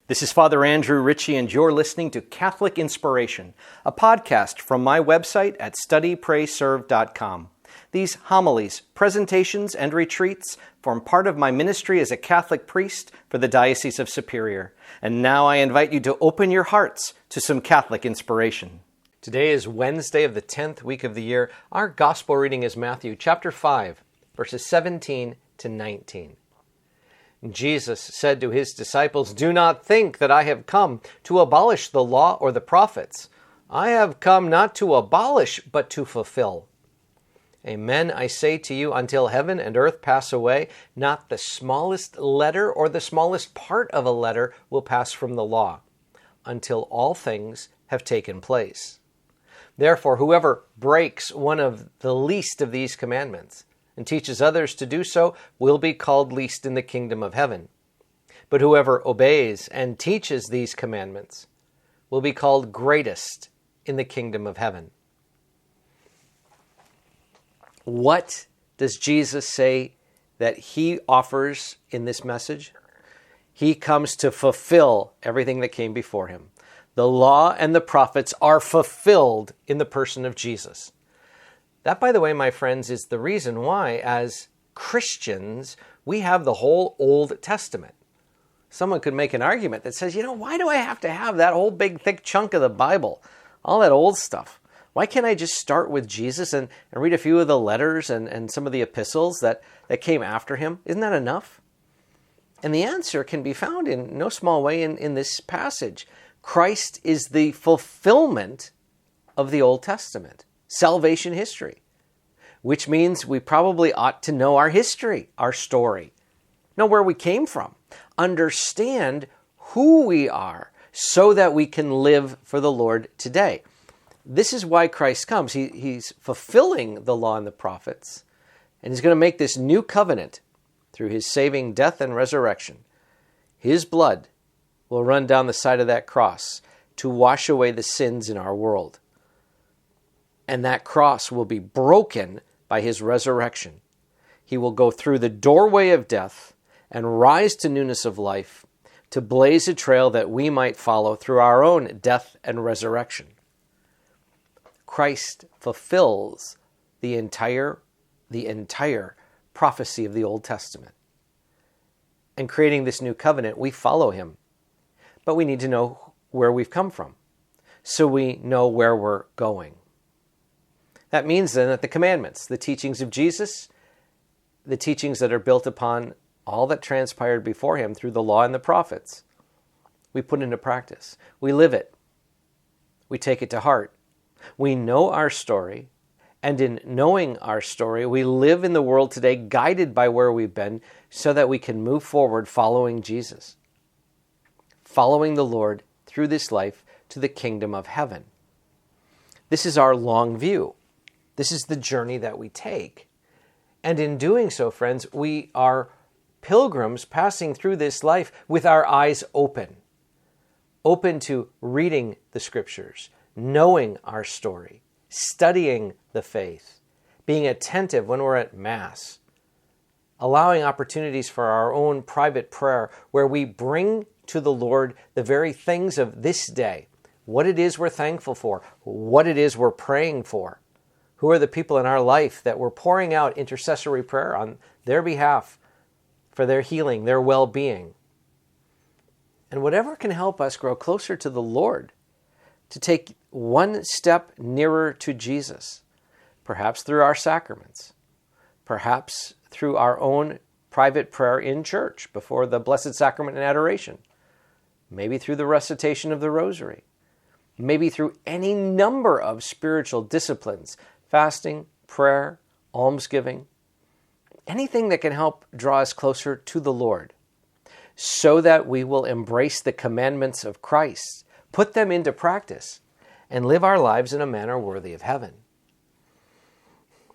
This is Father Andrew Ritchie, and you're listening to Catholic Inspiration, a podcast from my website at studyprayserve.com. These homilies, presentations, and retreats form part of my ministry as a Catholic priest for the Diocese of Superior. And now I invite you to open your hearts to some Catholic inspiration. Today is Wednesday of the 10th week of the year. Our Gospel reading is Matthew chapter 5, verses 17 to 19. Jesus said to his disciples, "Do not think that I have come to abolish the law or the prophets. I have come not to abolish, but to fulfill. Amen, I say to you, until heaven and earth pass away, not the smallest letter or the smallest part of a letter will pass from the law, until all things have taken place. Therefore, whoever breaks one of the least of these commandments and teaches others to do so will be called least in the kingdom of heaven. But whoever obeys and teaches these commandments will be called greatest in the kingdom of heaven." What does Jesus say that he offers in this message? He comes to fulfill everything that came before him. The law and the prophets are fulfilled in the person of Jesus. That, by the way, my friends, is the reason why, as Christians, we have the whole Old Testament. Someone could make an argument that says, why do I have to have that whole big, thick chunk of the Bible? All that old stuff. Why can't I just start with Jesus and read a few of the letters and some of the epistles that came after him? Isn't that enough? And the answer can be found in no small way in this passage. Christ is the fulfillment of the Old Testament. Salvation history, which means we probably ought to know our history, our story, know where we came from, understand who we are so that we can live for the Lord today. This is why Christ comes. He's fulfilling the law and the prophets, and he's going to make this new covenant through his saving death and resurrection. His blood will run down the side of that cross to wash away the sins in our world. And that cross will be broken by his resurrection. He will go through the doorway of death and rise to newness of life to blaze a trail that we might follow through our own death and resurrection. Christ fulfills the entire prophecy of the Old Testament. And creating this new covenant, we follow him. But we need to know where we've come from, so we know where we're going. That means then that the commandments, the teachings of Jesus, the teachings that are built upon all that transpired before him through the law and the prophets, we put into practice. We live it. We take it to heart. We know our story, and in knowing our story, we live in the world today guided by where we've been so that we can move forward following Jesus, following the Lord through this life to the kingdom of heaven. This is our long view. This is the journey that we take. And in doing so, friends, we are pilgrims passing through this life with our eyes open to reading the scriptures, knowing our story, studying the faith, being attentive when we're at Mass, allowing opportunities for our own private prayer where we bring to the Lord the very things of this day, what it is we're thankful for, what it is we're praying for. Who are the people in our life that we're pouring out intercessory prayer on their behalf for their healing, their well-being? And whatever can help us grow closer to the Lord, to take one step nearer to Jesus, perhaps through our sacraments, perhaps through our own private prayer in church before the Blessed Sacrament and Adoration, maybe through the recitation of the Rosary, maybe through any number of spiritual disciplines, fasting, prayer, almsgiving, anything that can help draw us closer to the Lord so that we will embrace the commandments of Christ, put them into practice, and live our lives in a manner worthy of heaven.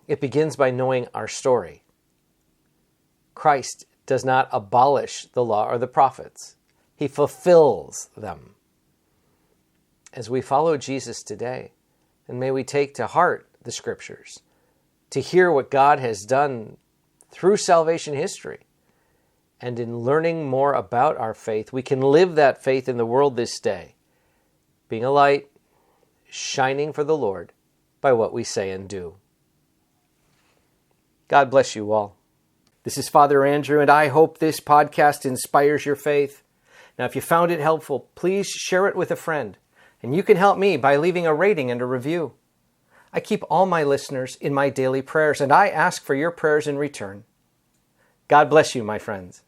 It begins by knowing our story. Christ does not abolish the law or the prophets. He fulfills them. As we follow Jesus today, and may we take to heart the scriptures, to hear what God has done through salvation history, And in learning more about our faith, we can live that faith in the world this day, being a light, shining for the Lord by what we say and do. God bless you all. This is Father Andrew, and I hope this podcast inspires your faith. Now, if you found it helpful, please share it with a friend. And you can help me by leaving a rating and a review. I keep all my listeners in my daily prayers, and I ask for your prayers in return. God bless you, my friends.